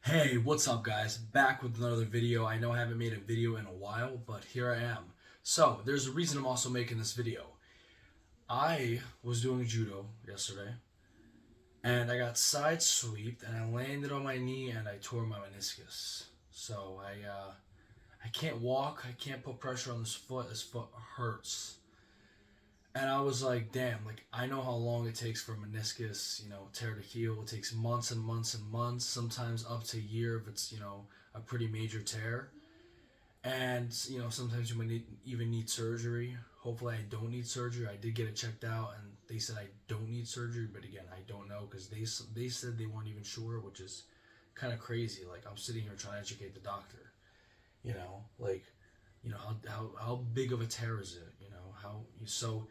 Hey, what's up guys? Back with another video. I know I haven't made a video in a while, but here I am. So, there's a reason I'm also making this video. I was doing judo yesterday, and I got side sweeped, and I landed on my knee, and I tore my meniscus. So, I can't walk, I can't put pressure on this foot hurts. And I was like, damn, like I know how long it takes for a meniscus, tear to heal. It takes months and months and months, sometimes up to a year if it's, a pretty major tear. And, sometimes you might even need surgery. Hopefully I don't need surgery. I did get it checked out and they said I don't need surgery, but again, I don't know because they said they weren't even sure, which is kind of crazy. Like I'm sitting here trying to educate the doctor, like, how big of a tear is it, so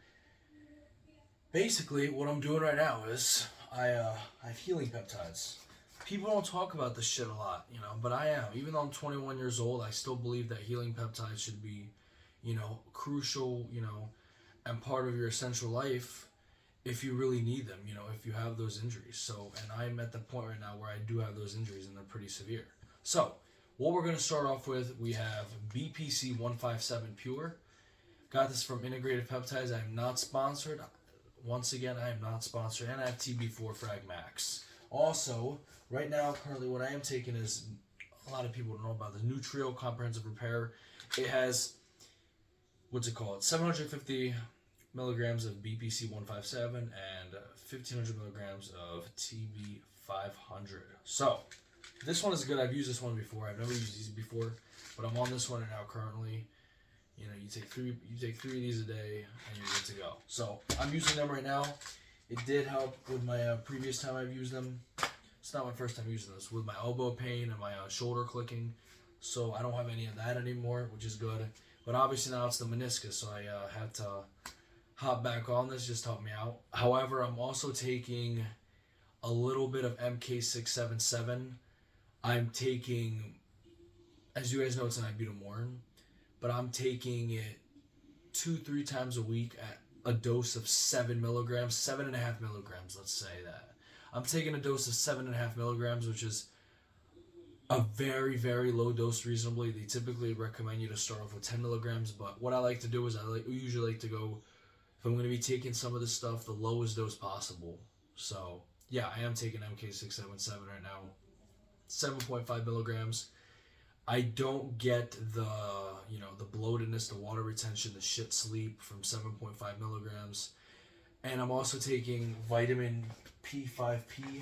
basically, what I'm doing right now is I have healing peptides. People don't talk about this shit a lot, but I am. Even though I'm 21 years old, I still believe that healing peptides should be, crucial, and part of your essential life if you really need them, if you have those injuries. So, and I'm at the point right now where I do have those injuries and they're pretty severe. So, what we're going to start off with, we have BPC-157 Pure. Got this from Integrated Peptides. I am not sponsored. Once again, I am not sponsored, and I have TB4 Frag Max. Also, right now, currently, what I am taking is, a lot of people don't know about the Nutrio Comprehensive Repair. It has, 750 milligrams of BPC-157 and 1,500 milligrams of TB500. So, this one is good. I've used this one before. I've never used these before, but I'm on this one right now currently. You take three of these a day, and you're good to go. So I'm using them right now. It did help with my previous time I've used them. It's not my first time using this, with my elbow pain and my shoulder clicking. So I don't have any of that anymore, which is good. But obviously now it's the meniscus, so I had to hop back on this just to help me out. However, I'm also taking a little bit of MK677. I'm taking, as you guys know, it's an ibutamoren. But I'm taking it 2-3 times a week at a dose of 7 milligrams, 7.5 milligrams, let's say that. I'm taking a dose of 7.5 milligrams, which is a very, very low dose reasonably. They typically recommend you to start off with 10 milligrams, but what I like to do is usually like to go, if I'm going to be taking some of this stuff, the lowest dose possible. So, yeah, I am taking MK677 right now, 7.5 milligrams. I don't get the bloatedness, the water retention, the shit sleep from 7.5 milligrams. And I'm also taking vitamin P5P.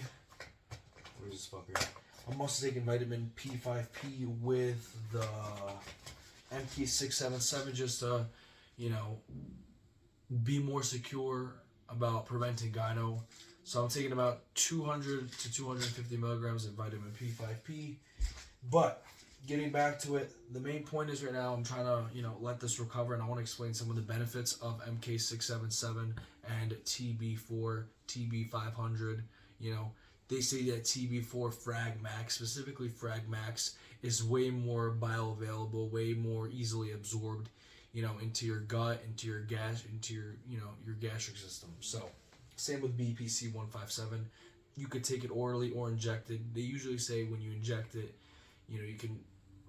Where's this fucker? I'm also taking vitamin P5P with the MK677 just to, be more secure about preventing gyno. So I'm taking about 200 to 250 milligrams of vitamin P5P. But getting back to it, the main point is right now I'm trying to, let this recover, and I want to explain some of the benefits of MK677 and TB4, TB500. They say that TB4 Frag Max, specifically Frag Max, is way more bioavailable, way more easily absorbed, into your gut, into your your gastric system. So, same with BPC-157. You could take it orally or injected. They usually say when you inject it, you can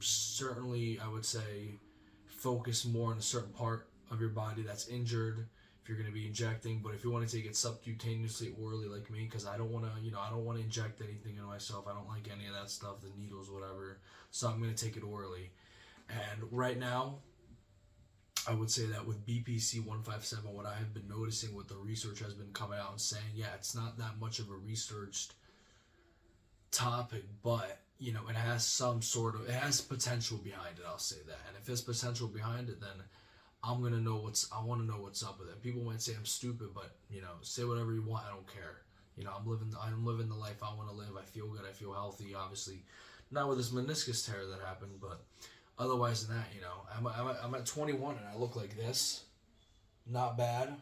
certainly, I would say, focus more on a certain part of your body that's injured if you're going to be injecting. But if you want to take it subcutaneously, orally, like me, because I don't want to inject anything into myself. I don't like any of that stuff, the needles, whatever. So I'm going to take it orally. And right now, I would say that with BPC-157, what I have been noticing, what the research has been coming out and saying, yeah, it's not that much of a researched topic, but it has potential behind it. I'll say that. And if there's potential behind it, then I want to know what's up with it. People might say I'm stupid, but say whatever you want. I don't care. I'm living the life I want to live. I feel good. I feel healthy. Obviously, not with this meniscus tear that happened, but otherwise than that, I'm at 21 and I look like this. Not bad.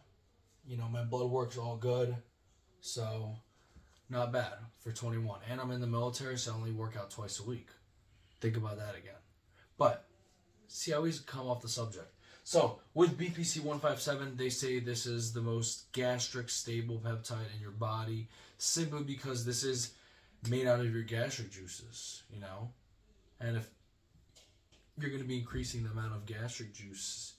My blood work's all good. So, not bad for 21. And I'm in the military, so I only work out twice a week. Think about that again. But, see, I always come off the subject. So, with BPC-157, they say this is the most gastric stable peptide in your body, simply because this is made out of your gastric juices, you know? And if you're going to be increasing the amount of gastric juice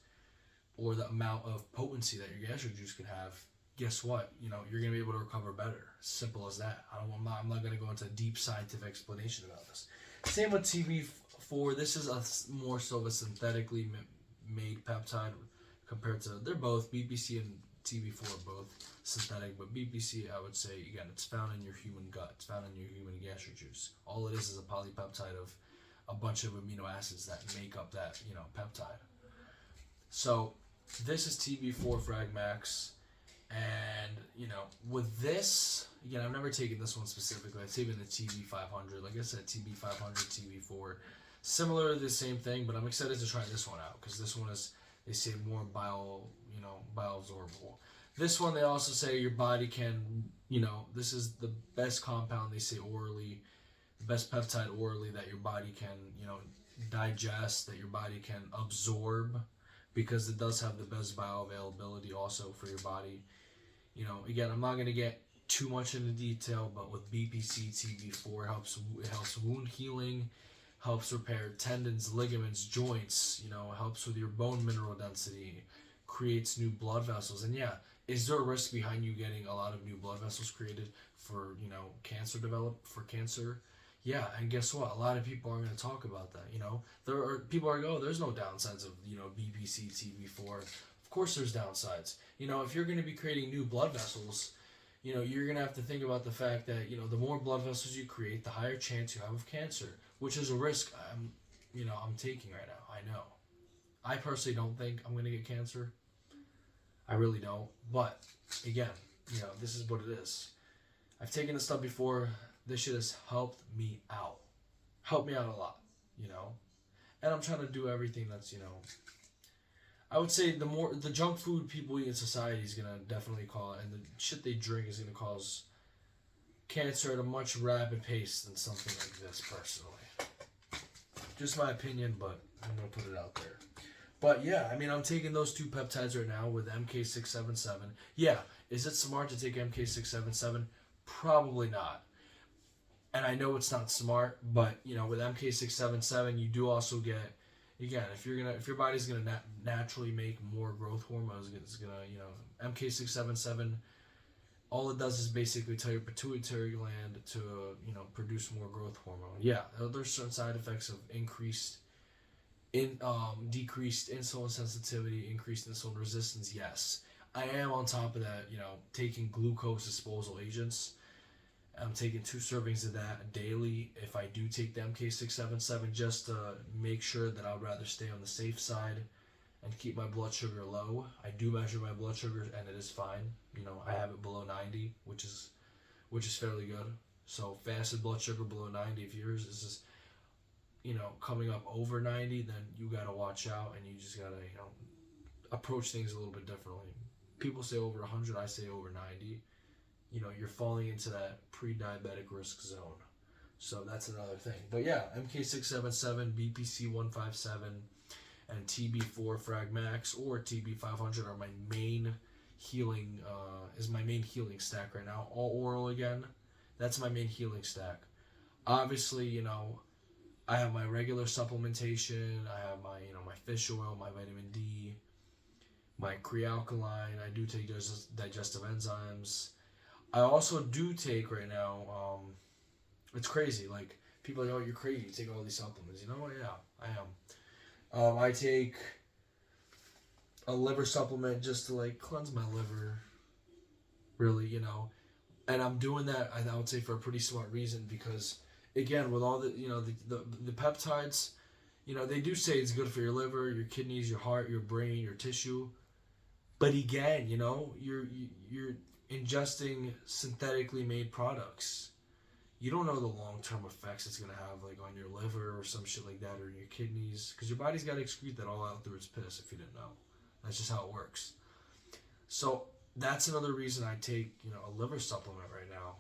or the amount of potency that your gastric juice could have, guess what? You know, you're going to be able to recover better. Simple as that. I'm not going to go into a deep scientific explanation about this. Same with TB4. This is more so a synthetically made peptide compared to, they're both, BPC and TB4 are both synthetic, but BPC, I would say, again, it's found in your human gut. It's found in your human gastric juice. All it is a polypeptide of a bunch of amino acids that make up that, you know, peptide. So this is TB4 Frag Max, and, you know, with this, again, I've never taken this one specifically. I've taken the TB500. Like I said, TB500, TB4, similar to the same thing, but I'm excited to try this one out because this one is, they say, more bioabsorbable. This one, they also say your body can, you know, this is the best compound, they say, orally, the best peptide orally that your body can, you know, digest, that your body can absorb, because it does have the best bioavailability also for your body. You know, again, I'm not going to get too much into detail, but with BPC, TB4 it helps wound healing, helps repair tendons, ligaments, joints, you know, helps with your bone mineral density, creates new blood vessels. And yeah, is there a risk behind you getting a lot of new blood vessels created for, you know, cancer? Yeah, and guess what? A lot of people are going to talk about that, you know. There are people are going, oh, there's no downsides of, you know, BPC, TB4. Of course there's downsides. You know, if you're going to be creating new blood vessels, you know, you're going to have to think about the fact that, you know, the more blood vessels you create, the higher chance you have of cancer, which is a risk I'm taking right now. I know. I personally don't think I'm going to get cancer. I really don't. But, again, you know, this is what it is. I've taken this stuff before. This shit has helped me out. Helped me out a lot, you know. And I'm trying to do everything that's, you know, I would say the junk food people eat in society is going to definitely cause, and the shit they drink is going to cause cancer at a much rapid pace than something like this, personally. Just my opinion, but I'm going to put it out there. But yeah, I mean, I'm taking those two peptides right now with MK677. Yeah, is it smart to take MK677? Probably not. And I know it's not smart, but, you know, with MK677, you do also get, again, if your body's gonna naturally make more growth hormones, it's gonna, you know, MK677, all it does is basically tell your pituitary gland to, you know, produce more growth hormone. Yeah, there's certain side effects of decreased insulin sensitivity, increased insulin resistance. Yes, I am on top of that. You know, taking glucose disposal agents. I'm taking 2 servings of that daily. If I do take the MK677, just to make sure that I'd rather stay on the safe side and keep my blood sugar low. I do measure my blood sugar, and it is fine. You know, I have it below 90, which is fairly good. So fasted blood sugar below 90. If yours is just, you know, coming up over 90, then you gotta watch out, and you just gotta, you know, approach things a little bit differently. People say over 100, I say over 90. You know, you're falling into that pre-diabetic risk zone. So that's another thing. But yeah, MK677, BPC-157, and TB4 Frag Max or TB500 are my main healing, stack right now. All oral again. That's my main healing stack. Obviously, you know, I have my regular supplementation. I have my, you know, my fish oil, my vitamin D, my Crealkaline. I do take digestive enzymes. I also do take right now, it's crazy, like, people are like, oh, you're crazy, you take all these supplements. You know what? Yeah, I am. I take a liver supplement just to, like, cleanse my liver, really, you know. And I'm doing that, I would say, for a pretty smart reason, because, again, with all the, you know, the peptides, you know, they do say it's good for your liver, your kidneys, your heart, your brain, your tissue. But again, you know, you're ingesting synthetically made products. You don't know the long-term effects it's going to have, like, on your liver or some shit like that, or your kidneys, because your body's got to excrete that all out through its piss, if you didn't know. That's just how it works. So that's another reason I take, you know, a liver supplement right now.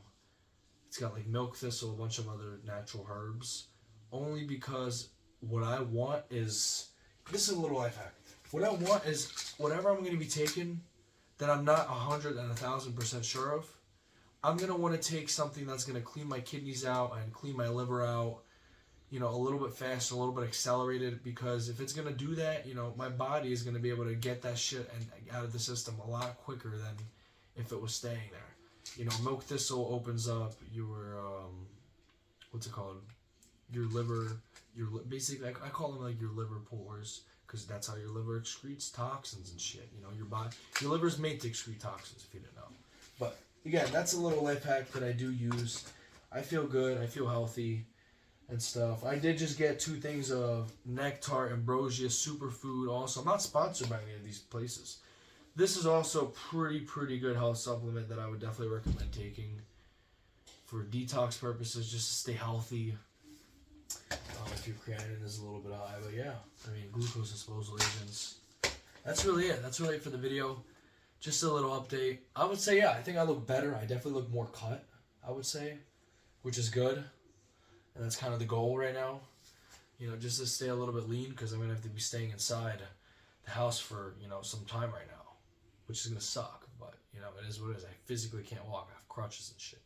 It's got, like, milk thistle, a bunch of other natural herbs, only because what I want is, this is a little life hack. What I want is whatever I'm going to be taking that I'm not 100 and 1,000% sure of, I'm going to want to take something that's going to clean my kidneys out and clean my liver out, you know, a little bit faster, a little bit accelerated, because if it's going to do that, you know, my body is going to be able to get that shit out of the system a lot quicker than if it was staying there. You know, milk thistle opens up your, what's it called? Your liver, basically, I call them like your liver pores, because that's how your liver excretes toxins and shit. You know, your liver's made to excrete toxins, if you didn't know. But again, that's a little life hack that I do use. I feel good. I feel healthy and stuff. I did just get 2 things of Nectar Ambrosia Superfood. Also, I'm not sponsored by any of these places. This is also pretty good health supplement that I would definitely recommend taking for detox purposes, just to stay healthy. If your creatinine is a little bit high, but yeah, I mean, glucose disposal agents. That's really it. That's really it for the video. Just a little update. I would say, yeah, I think I look better. I definitely look more cut, I would say, which is good. And that's kind of the goal right now. You know, just to stay a little bit lean, because I'm going to have to be staying inside the house for, you know, some time right now, which is going to suck. But, you know, it is what it is. I physically can't walk. I have crutches and shit.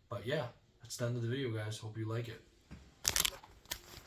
But yeah, that's the end of the video, guys. Hope you like it.